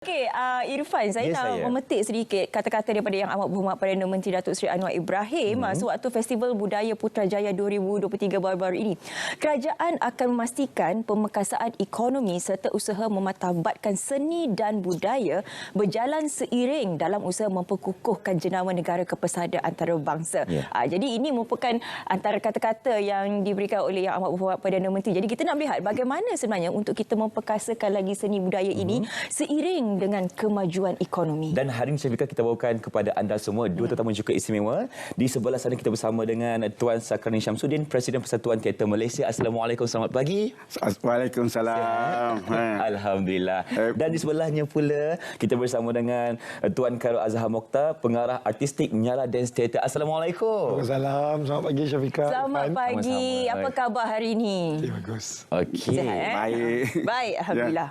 Okey, Irfan, saya nak saya. memetik sedikit kata-kata daripada Yang Amat Berhormat Perdana Menteri Datuk Seri Anwar Ibrahim sewaktu Festival Budaya Putrajaya 2023 baru-baru ini. Kerajaan akan memastikan pemekasaan ekonomi serta usaha mematahbatkan seni dan budaya berjalan seiring dalam usaha memperkukuhkan jenama negara kepersada antarabangsa. Jadi ini merupakan antara kata-kata yang diberikan oleh Yang Amat Berhormat Perdana Menteri. Jadi kita nak melihat bagaimana sebenarnya untuk kita memperkasakan lagi seni budaya ini seiring dengan kemajuan ekonomi. Dan hari ini Syafiqah, kita bawakan kepada anda semua dua tetamu cukup istimewa. Di sebelah sana kita bersama dengan Tuan Sakrani Syamsuddin, Presiden Persatuan Teater Malaysia. Assalamualaikum, selamat pagi. Waalaikumsalam. Alhamdulillah. Dan di sebelahnya pula kita bersama dengan Tuan Khairul Azhar Mokhtar, Pengarah Artistik Nyala Dance Theatre. Assalamualaikum. Waalaikumsalam. Selamat pagi Syafiqah. Selamat pagi. Sama-sama. Apa khabar hari ini? Bagus. Okey. Sihat, Baik. Baik, Alhamdulillah.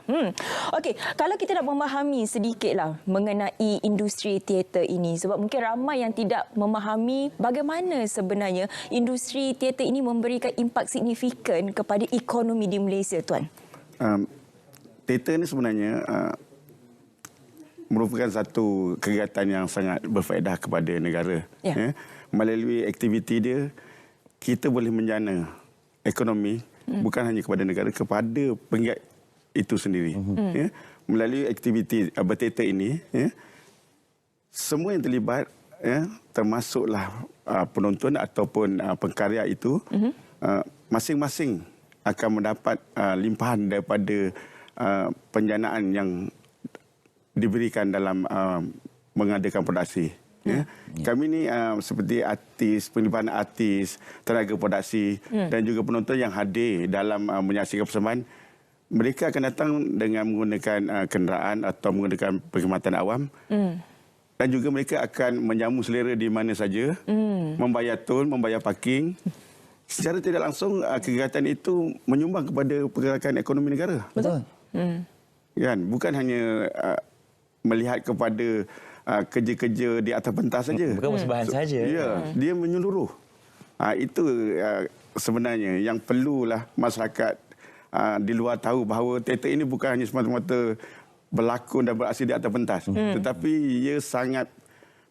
Okey, kalau kita nak memahami sedikitlah mengenai industri teater ini, sebab mungkin ramai yang tidak memahami bagaimana sebenarnya industri teater ini memberikan impak signifikan kepada ekonomi di Malaysia, Tuan. Teater ni sebenarnya merupakan satu kegiatan yang sangat berfaedah kepada negara. Ya. Melalui aktiviti dia, kita boleh menjana ekonomi bukan hanya kepada negara, kepada penggiat itu sendiri. Melalui aktiviti berteater ini, semua yang terlibat, termasuklah penonton ataupun pengkarya itu, masing-masing akan mendapat limpahan daripada penjanaan yang diberikan dalam mengadakan produksi. Kami ni seperti artis, penglibatan artis, tenaga produksi dan juga penonton yang hadir dalam menyaksikan persembahan, mereka akan datang dengan menggunakan kenderaan atau menggunakan perkhidmatan awam. Dan juga mereka akan menjamu selera di mana saja, membayar tol, membayar parking. Secara tidak langsung, kegiatan itu menyumbang kepada pergerakan ekonomi negara. Betul. Kan? Bukan hanya melihat kepada kerja-kerja di atas pentas saja. Bukan persembahan saja. Ya, dia menyeluruh. Itu sebenarnya yang perlulah masyarakat di luar tahu bahawa teater ini bukan hanya semata-mata berlakon dan beraksi di atas pentas. Tetapi ia sangat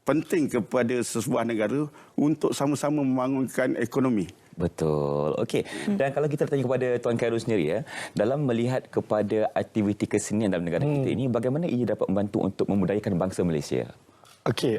penting kepada sebuah negara untuk sama-sama membangunkan ekonomi. Betul. Okey. Dan kalau kita tanya kepada Tuan Khairul sendiri, dalam melihat kepada aktiviti kesenian dalam negara kita ini, bagaimana ia dapat membantu untuk memudayakan bangsa Malaysia? Okey,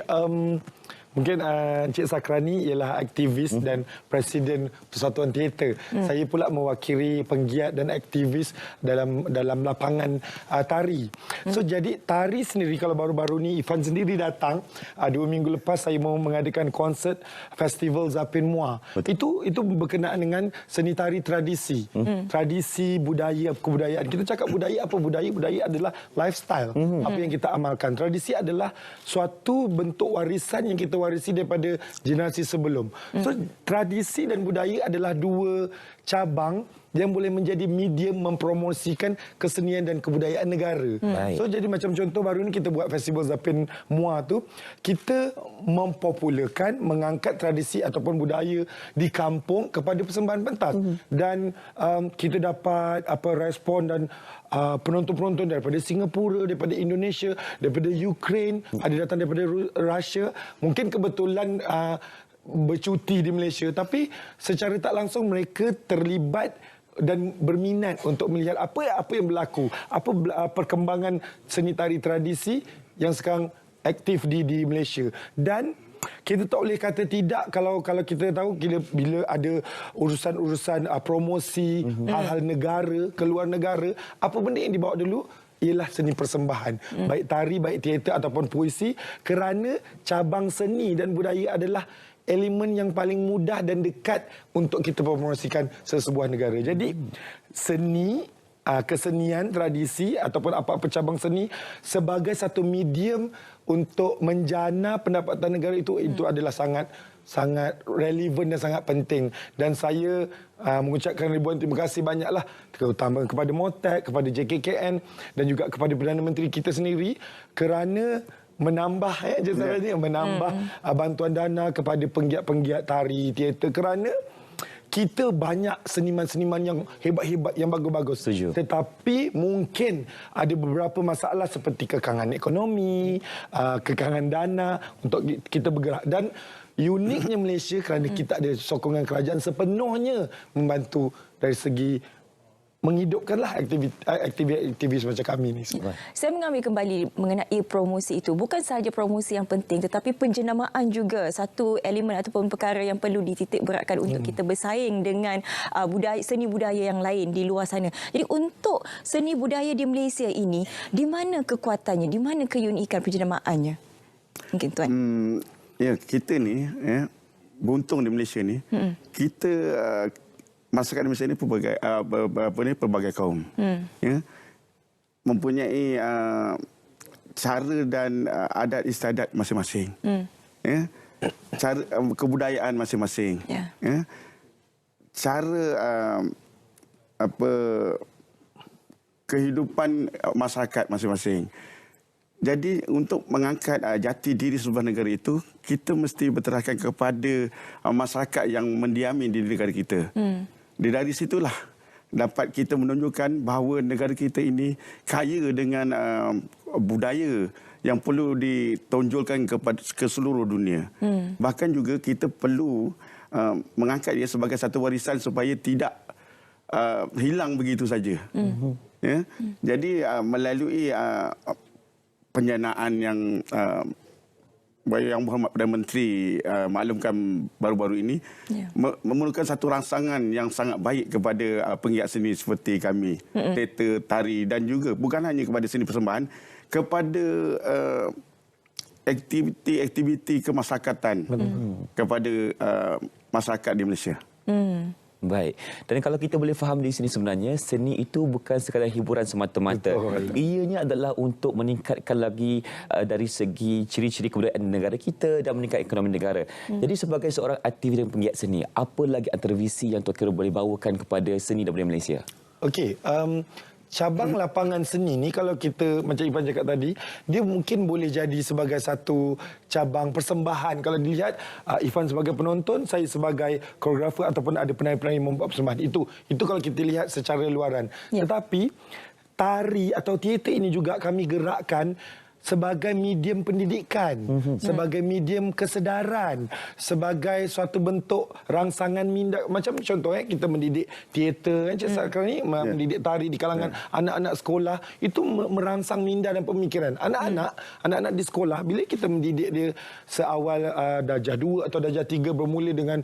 mungkin Encik Sakrani ialah aktivis dan Presiden Persatuan Teater. Saya pula mewakili penggiat dan aktivis dalam lapangan tari. So jadi tari sendiri, kalau baru-baru ni Ifan sendiri datang, 2 minggu lepas saya mau mengadakan konsert Festival Zapin Muar. Itu berkenaan dengan seni tari tradisi. Tradisi, budaya, kebudayaan. Kita cakap budaya apa? Budaya adalah lifestyle. Apa yang kita amalkan. Tradisi adalah suatu bentuk warisan yang kita warisi daripada generasi sebelum. So tradisi dan budaya adalah dua cabang yang boleh menjadi medium mempromosikan kesenian dan kebudayaan negara. So jadi macam contoh baru ni kita buat Festival Zapin Muar tu, kita mempopularkan, mengangkat tradisi ataupun budaya di kampung kepada persembahan pentas. Dan kita dapat respon dan penonton-penonton daripada Singapura, daripada Indonesia, daripada Ukraine, ada datang daripada Russia. Mungkin kebetulan bercuti di Malaysia, tapi secara tak langsung mereka terlibat dan berminat untuk melihat apa yang berlaku, apa perkembangan seni tari tradisi yang sekarang aktif di Malaysia. Dan kita tak boleh kata tidak kalau kita tahu bila ada urusan-urusan promosi hal-hal negara, keluar negara, apa benda yang dibawa dulu ialah seni persembahan. Baik tari, baik teater ataupun puisi, kerana cabang seni dan budaya adalah elemen yang paling mudah dan dekat untuk kita promosikan sesebuah negara. Jadi seni, kesenian, tradisi ataupun apa-apa cabang seni sebagai satu medium untuk menjana pendapatan negara itu adalah sangat relevan dan sangat penting. Dan saya mengucapkan ribuan terima kasih banyaklah, terutama kepada MOTAC, kepada JKKN dan juga kepada Perdana Menteri kita sendiri kerana menambah menambah bantuan dana kepada penggiat-penggiat tari teater, kerana kita banyak seniman-seniman yang hebat-hebat, yang bagus-bagus. Setuju. Tetapi mungkin ada beberapa masalah seperti kekangan ekonomi, kekangan dana untuk kita bergerak. Dan uniknya Malaysia kerana kita ada sokongan kerajaan sepenuhnya membantu dari segi menghidupkanlah aktivis macam kami ni. Saya mengambil kembali mengenai promosi itu. Bukan sahaja promosi yang penting tetapi penjenamaan juga satu elemen ataupun perkara yang perlu dititik beratkan untuk kita bersaing dengan seni budaya yang lain di luar sana. Jadi untuk seni budaya di Malaysia ini, di mana kekuatannya, di mana keunikan penjenamaannya? Mungkin Tuan. Ya, kita ni beruntung di Malaysia ni, kita masyarakat Malaysia ini pelbagai kaum. Ya, mempunyai cara dan adat istiadat masing-masing. Ya, cara kebudayaan masing-masing. Ya. Ya, cara kehidupan masyarakat masing-masing. Jadi untuk mengangkat jati diri sebuah negara itu, kita mesti berteraskan kepada masyarakat yang mendiami di negara kita. Dari situlah dapat kita menunjukkan bahawa negara kita ini kaya dengan budaya yang perlu ditonjolkan ke seluruh dunia. Bahkan juga kita perlu mengangkat dia sebagai satu warisan supaya tidak hilang begitu saja. Ya? Jadi melalui penjanaan yang Yang Berhormat Perdana Menteri maklumkan baru-baru ini, memerlukan satu rangsangan yang sangat baik kepada penggiat seni seperti kami, teater, tari dan juga bukan hanya kepada seni persembahan, kepada aktiviti-aktiviti kemasyarakatan kepada masyarakat di Malaysia. Baik. Dan kalau kita boleh faham di sini sebenarnya seni itu bukan sekadar hiburan semata-mata. Ianya adalah untuk meningkatkan lagi dari segi ciri-ciri kebudayaan negara kita dan meningkatkan ekonomi negara. Jadi sebagai seorang aktivis dan penggiat seni, apa lagi antara visi yang Tuan Khairul boleh bawakan kepada seni dan budaya Malaysia? Okey, cabang lapangan seni ni kalau kita macam Ipan cakap tadi, dia mungkin boleh jadi sebagai satu cabang persembahan. Kalau dilihat Ifan sebagai penonton, saya sebagai koreografer ataupun ada penari-penari membuat persembahan. Itu kalau kita lihat secara luaran. Tetapi tari atau teater ini juga kami gerakkan sebagai medium pendidikan, sebagai medium kesedaran, sebagai suatu bentuk rangsangan minda. Macam contoh kita mendidik teater, Encik Sakrani mendidik tari di kalangan anak-anak sekolah, itu merangsang minda dan pemikiran. Anak-anak di sekolah, bila kita mendidik dia seawal darjah 2 atau darjah 3 bermula dengan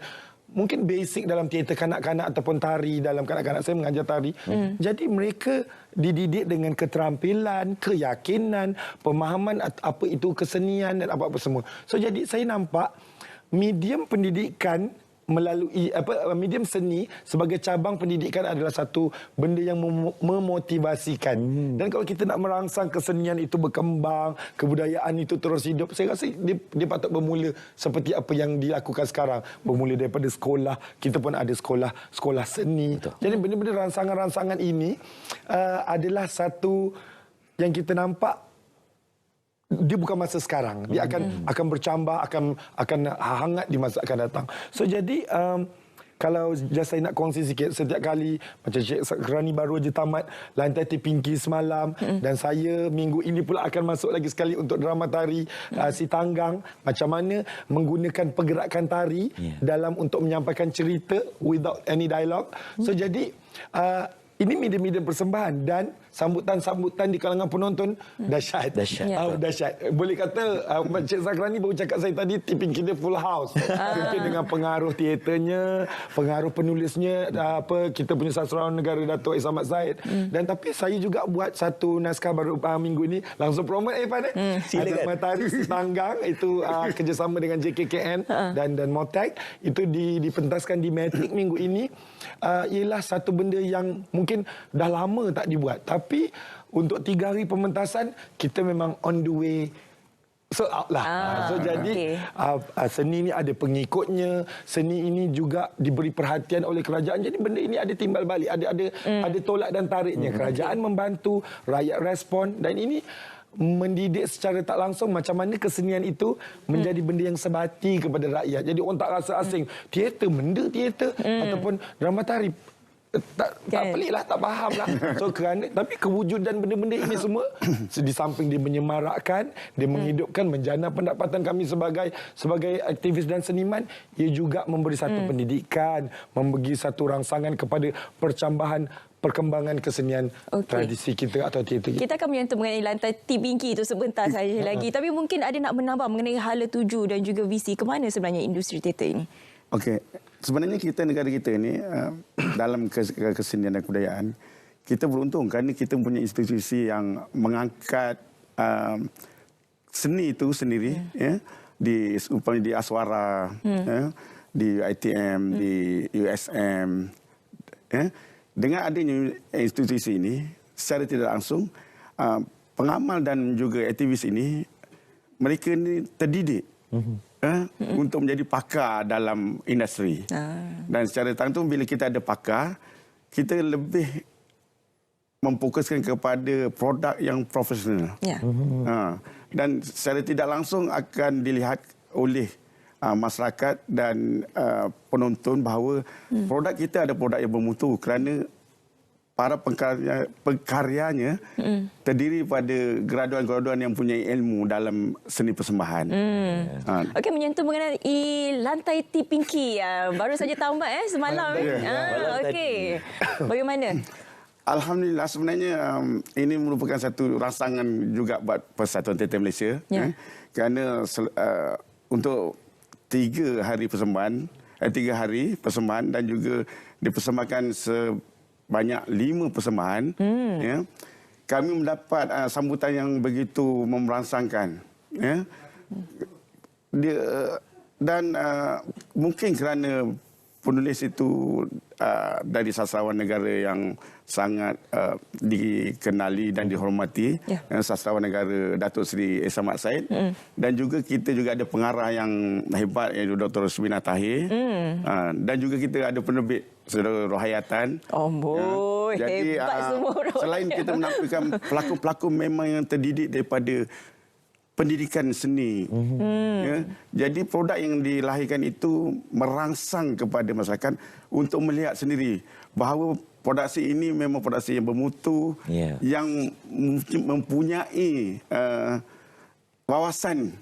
mungkin basic dalam teater kanak-kanak ataupun tari dalam kanak-kanak, saya mengajar tari. Jadi mereka dididik dengan keterampilan, keyakinan, pemahaman apa itu kesenian dan apa-apa semua. So jadi saya nampak medium pendidikan melalui medium seni sebagai cabang pendidikan adalah satu benda yang memotivasikan. Dan kalau kita nak merangsang kesenian itu berkembang, kebudayaan itu terus hidup, saya rasa dia patut bermula seperti apa yang dilakukan sekarang. Bermula daripada sekolah, kita pun ada sekolah seni. Betul. Jadi benda-benda rangsangan-rangsangan ini adalah satu yang kita nampak dia bukan masa sekarang. Dia akan bercambah, akan hangat di masa akan datang. So jadi kalau saya nak kongsi sikit, setiap kali macam Cik Sakrani baru je tamat Lantai Pinky semalam, dan saya minggu ini pula akan masuk lagi sekali untuk drama tari Si Tanggang, macam mana menggunakan pergerakan tari dalam untuk menyampaikan cerita without any dialogue. So jadi ini medium-medium persembahan dan sambutan-sambutan di kalangan penonton dahsyat. Dahsyat. Boleh kata Cik Sakrani baru cakap saya tadi, tipping kita full house. Mungkin dengan pengaruh teaternya, pengaruh penulisnya, kita punya sastrawan negara Dato' Ismail Zaid. Dan tapi saya juga buat satu naskah baru minggu ini, langsung promote Pan. Silakan. Tari Si Tanggang itu kerjasama dengan JKKN dan Motek, itu dipentaskan di Matic minggu ini. Ialah satu benda yang mungkin dah lama tak dibuat, tapi untuk 3 hari pementasan kita memang on the way sold out lah. So jadi seni ini ada pengikutnya, seni ini juga diberi perhatian oleh kerajaan. Jadi benda ini ada timbal balik, ada tolak dan tariknya. Kerajaan membantu, rakyat respon, dan ini mendidik secara tak langsung macam mana kesenian itu menjadi benda yang sebati kepada rakyat. Jadi orang tak rasa asing. Teater, benda teater ataupun drama tari. Tak pelik lah, tak faham lah. So kerana, tapi kewujudan benda-benda ini semua di samping dia menyemarakkan, dia menghidupkan, menjana pendapatan kami sebagai aktivis dan seniman, ia juga memberi satu pendidikan, memberi satu rangsangan kepada perkembangan kesenian tradisi kita atau teater kita. Kita akan menyentuh mengenai lantai T-Pinky itu sebentar saja lagi. Tapi mungkin ada nak menambah mengenai hala tuju dan juga visi ke mana sebenarnya industri teater ini? Okey, sebenarnya negara kita ni dalam kesenian dan kebudayaan, kita beruntung kerana kita mempunyai institusi yang mengangkat seni itu sendiri, ya, umpamanya di Aswara, ya, di ITM, di USM, ya. Dengan adanya institusi ini, secara tidak langsung, pengamal dan juga aktivis ini, mereka ni terdidik untuk menjadi pakar dalam industri. Dan secara langsung, bila kita ada pakar, kita lebih memfokuskan kepada produk yang profesional. Ya. Dan secara tidak langsung akan dilihat oleh masyarakat dan penonton bahawa produk kita ada produk yang bermutu kerana para pengkaryanya terdiri pada graduan-graduan yang punya ilmu dalam seni persembahan. Okey, menyentuh mengenai lantai T-Pinky. Baru saja tamat semalam. Okey. Bagaimana? Alhamdulillah, sebenarnya ini merupakan satu rangsangan juga buat Persatuan Teater Malaysia. Ya. Kerana untuk 3 hari persembahan, 3 hari persembahan dan juga dipersembahkan sebanyak 5 persembahan, ya, kami mendapat sambutan yang begitu memerangsangkan, ya. Dan mungkin kerana penulis itu dari sastrawan negara yang sangat dikenali dan dihormati, sastrawan negara Datuk Seri Ehsan Mat Said, dan juga kita juga ada pengarah yang hebat iaitu Dr. Rosmina Tahir, dan juga kita ada penerbit Saudara Rohayatan. Jadi hebat semua Rohayatan. Selain kita menampilkan pelakon-pelakon memang yang terdidik daripada pendidikan seni. Ya. Jadi produk yang dilahirkan itu merangsang kepada masyarakat untuk melihat sendiri bahawa produksi ini memang produksi yang bermutu, yang mempunyai wawasan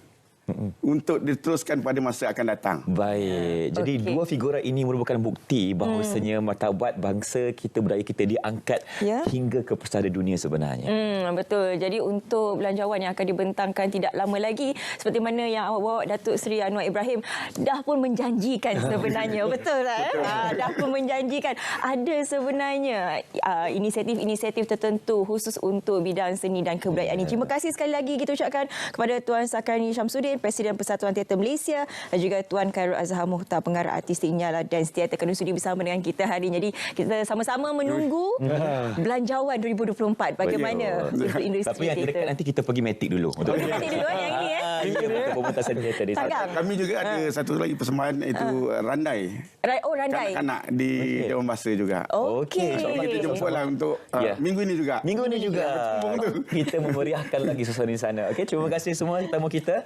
untuk diteruskan pada masa akan datang. Baik. Jadi dua figura ini merupakan bukti bahawasanya martabat bangsa kita, budaya kita diangkat hingga ke pesada dunia sebenarnya. Betul. Jadi untuk belanjawan yang akan dibentangkan tidak lama lagi, seperti mana yang awak bawa, Datuk Seri Anwar Ibrahim dah pun menjanjikan sebenarnya. Betul tak? Dah pun menjanjikan ada sebenarnya inisiatif-inisiatif tertentu khusus untuk bidang seni dan kebudayaan ini. Terima kasih sekali lagi kita ucapkan kepada Tuan Sakrani Syamsuddin, Presiden Persatuan Teater Malaysia, dan juga Tuan Khairul Azhar Mukhtar, pengarah artistik Nyala Dance Teater, kerana sudi bersama dengan kita hari ini. Jadi kita sama-sama menunggu belanjawan 2024 bagaimana untuk industri Tapi yang teater. terdekat nanti kita pergi metik dulu. Metik dulu yang ini Pementasan teater di sana. Kami juga ada satu lagi persembahan iaitu Randai. Randai. Kanak-kanak di Dewan Bahasa juga. Okey. InsyaAllah kita jumpalah untuk minggu ini juga. Minggu ini juga kita memeriahkan lagi suasana di sana. Okey, terima kasih semua tetamu kita.